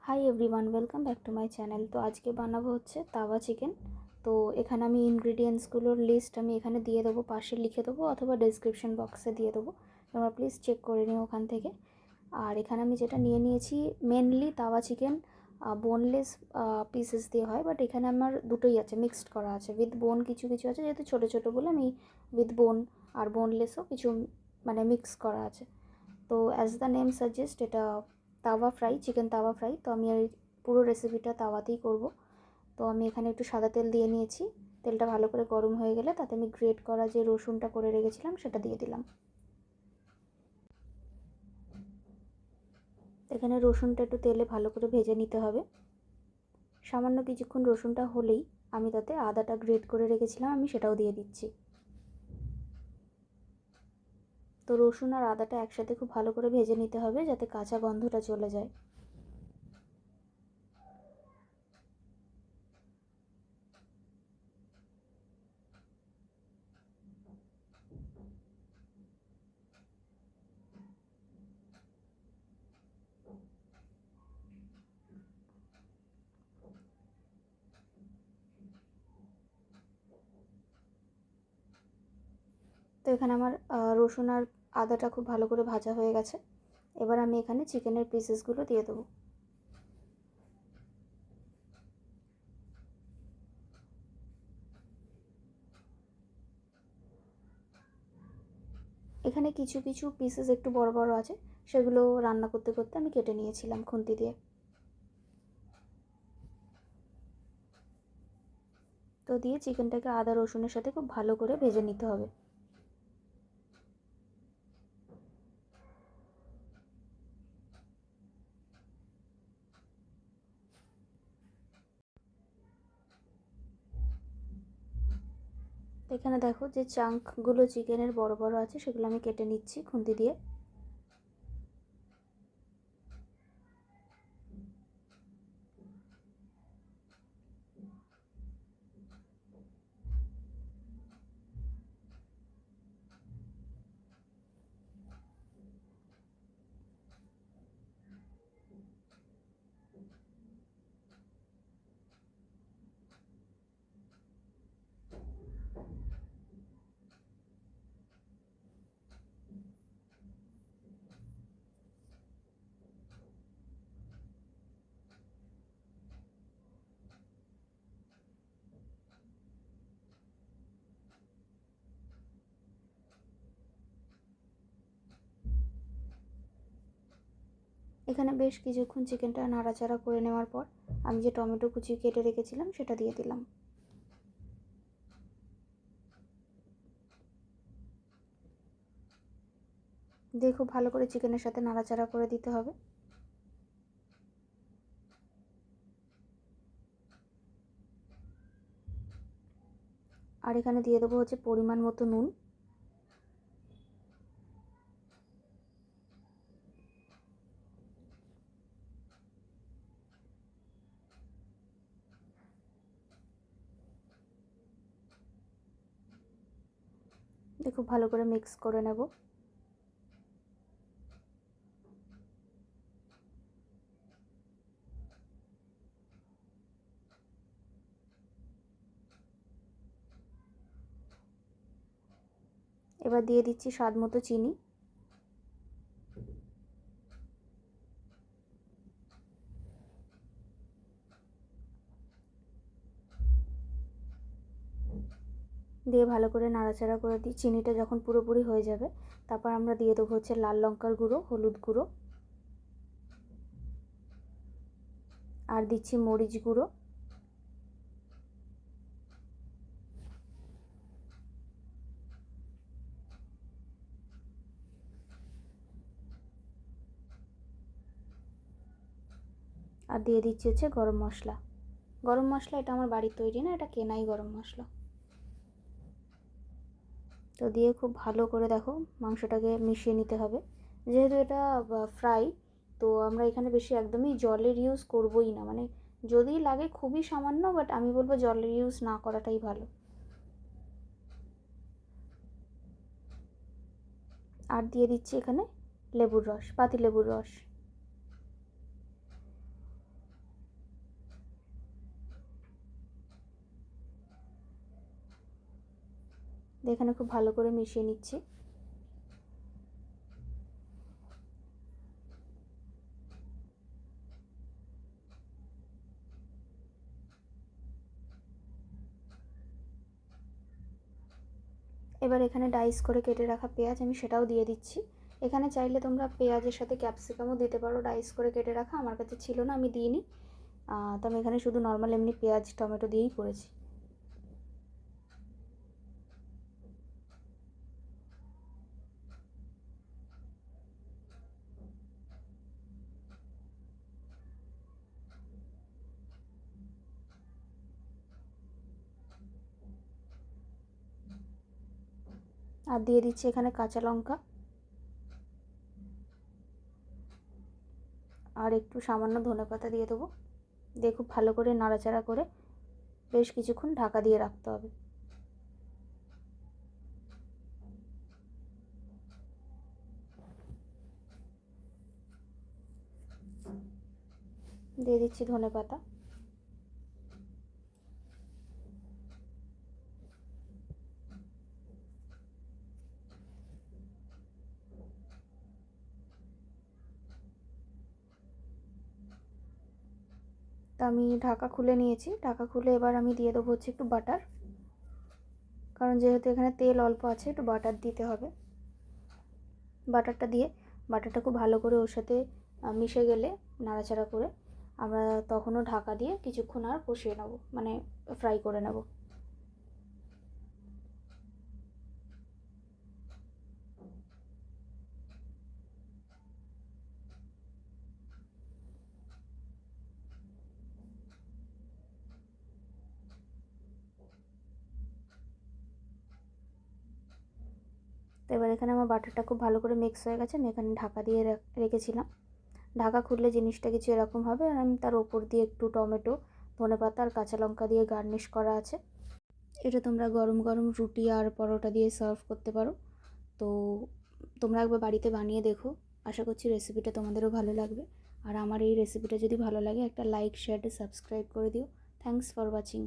Hi everyone, welcome back to my channel. তো আজকে বানাবো হচ্ছে তাওয়া চিকেন। তো এখানে আমি ইনগ্রিডিয়েন্টসগুলোর লিস্ট আমি এখানে দিয়ে দেবো, পাশে লিখে দেবো অথবা ডেসক্রিপশন বক্সে দিয়ে দেবো, তোমরা প্লিজ চেক করে নিও ওখান থেকে। আর এখানে আমি যেটা নিয়ে নিয়েছি মেনলি তাওয়া চিকেন বোনলেস পিসেস দিয়ে হয়, বাট এখানে আমার দুটোই আছে, মিক্সড করা আছে, উইথ বোন কিছু কিছু আছে, যেহেতু ছোটো ছোটো বলে আমি উইথ বোন আর বোনলেসও কিছু মানে মিক্স করা আছে। তো অ্যাজ দ্য নেম সাজেস্ট, এটা তাওয়া ফ্রাই, চিকেন তাওয়া ফ্রাই। তো আমি এই পুরো রেসিপিটা তাওয়াতেই করব। তো আমি এখানে একটু সাদা তেল দিয়ে নিয়েছি। তেলটা ভালো করে গরম হয়ে গেলে তাতে আমি গ্রেট করা যে রসুনটা করে রেখেছিলাম সেটা দিয়ে দিলাম। এখানে রসুনটা একটু তেলে ভালো করে ভেজে নিতে হবে। সামান্য কিছুক্ষণ রসুনটা হলেই আমি তাতে আদাটা গ্রেট করে রেখেছিলাম, আমি সেটাও দিয়ে দিচ্ছি। তো রসুন আর আদাটা একসাথে খুব ভালো করে ভেজে নিতে হবে যাতে কাঁচা গন্ধটা চলে যায়। তো এখানে আমার রসুন আর আদাটা খুব ভালো করে ভাজা হয়ে গেছে। এবার আমি এখানে চিকেনের পিসেসগুলো দিয়ে দেবো। এখানে কিছু কিছু পিসেস একটু বড় বড় আছে, সেগুলো রান্না করতে করতে আমি কেটে নিয়েছিলাম খুন্তি দিয়ে। তো দিয়ে চিকেনটাকে আদা রসুনের সাথে খুব ভালো করে ভেজে নিতে হবে। তো এখানে দেখো যে চাঙ্কগুলো চিকেনের বড় বড় আছে সেগুলো আমি কেটে নিচ্ছি খুন্তি দিয়ে। এখানে বেশ কিছুক্ষণ চিকেনটা নাড়াচাড়া করে নেওয়ার পর আমি যে টমেটো কুচি কেটে রেখেছিলাম সেটা দিয়ে দিলাম। দিয়ে খুব ভালো করে চিকেনের সাথে নাড়াচাড়া করে দিতে হবে। আর এখানে দিয়ে দেবো হচ্ছে পরিমাণ মতো নুন। দিয়ে খুব ভালো করে মিক্স করে নেব। এবার দিয়ে দিচ্ছি স্বাদ মতো চিনি। দিয়ে ভালো করে নাড়াচাড়া করে দিই। চিনিটা যখন পুরোপুরি হয়ে যাবে তারপর আমরা দিয়ে দেবো হচ্ছে লাল লঙ্কার গুঁড়ো, হলুদ গুঁড়ো, আর দিচ্ছি মরিচ গুঁড়ো, আর দিয়ে দিচ্ছি হচ্ছে গরম মশলা। গরম মশলা এটা আমার বাড়ির তৈরি না, এটা কেনাই গরম মশলা। তো দিয়ে খুব ভালো করে দেখো মাংসটাকে মিশিয়ে নিতে হবে। যেহেতু এটা ফ্রাই, তো আমরা এখানে বেশি একদমই জলের ইউজ করবোই না, মানে যদি লাগে খুবই সামান্য, বাট আমি বলবো জলের ইউজ না করাটাই ভালো। আর দিয়ে দিচ্ছি এখানে লেবুর রস, পাতি লেবুর রস। এখানে খুব ভালো করে মিশিয়ে নিচ্ছি। এবার এখানে ডাইস করে কেটে রাখা পেঁয়াজ আমি সেটাও দিয়ে দিচ্ছি। এখানে চাইলে তোমরা পেঁয়াজের সাথে ক্যাপসিকামও দিতে পারো, ডাইস করে কেটে রাখা। আমার কাছে ছিল না, আমি দিইনি। তো আমি এখানে শুধু নর্মাল এমনি পেঁয়াজ টমেটো দিয়েই করেছি। আর দিয়ে দিচ্ছি এখানে কাঁচা লঙ্কা আর একটু সামান্য ধনেপাতা দিয়ে দেবো। দিয়ে খুব ভালো করে নাড়াচাড়া করে বেশ কিছুক্ষণ ঢাকা দিয়ে রাখতে হবে। দিয়ে দিচ্ছি ধনেপাতা। তো আমি ঢাকা খুলে নিয়েছি। ঢাকা খুলে এবার আমি দিয়ে দেবো হচ্ছে একটু বাটার, কারণ যেহেতু এখানে তেল অল্প আছে একটু বাটার দিতে হবে। বাটারটা খুব ভালো করে ওর সাথে মিশে গেলে নাড়াচাড়া করে আমরা তখনও ঢাকা দিয়ে কিছুক্ষণ আর কষিয়ে নেবো, মানে ফ্রাই করে নেব। তো এবার এখানে আমার বাটারটা খুব ভালো করে মিক্স হয়ে গেছে। আমি এখানে ঢাকা দিয়ে রেখেছিলাম। ঢাকা খুললে জিনিসটা কিছু এরকম হবে। আর আমি তার ওপর দিয়ে একটু টমেটো, ধনেপাতা আর কাঁচা লঙ্কা দিয়ে গার্নিশ করা আছে। এটা তোমরা গরম গরম রুটি আর পরোটা দিয়ে সার্ভ করতে পারো। তো তোমরা একবার বাড়িতে বানিয়ে দেখো। আশা করছি রেসিপিটা তোমাদেরও ভালো লাগবে। আর আমার এই রেসিপিটা যদি ভালো লাগে একটা লাইক, শেয়ার, সাবস্ক্রাইব করে দিও। Thanks for watching.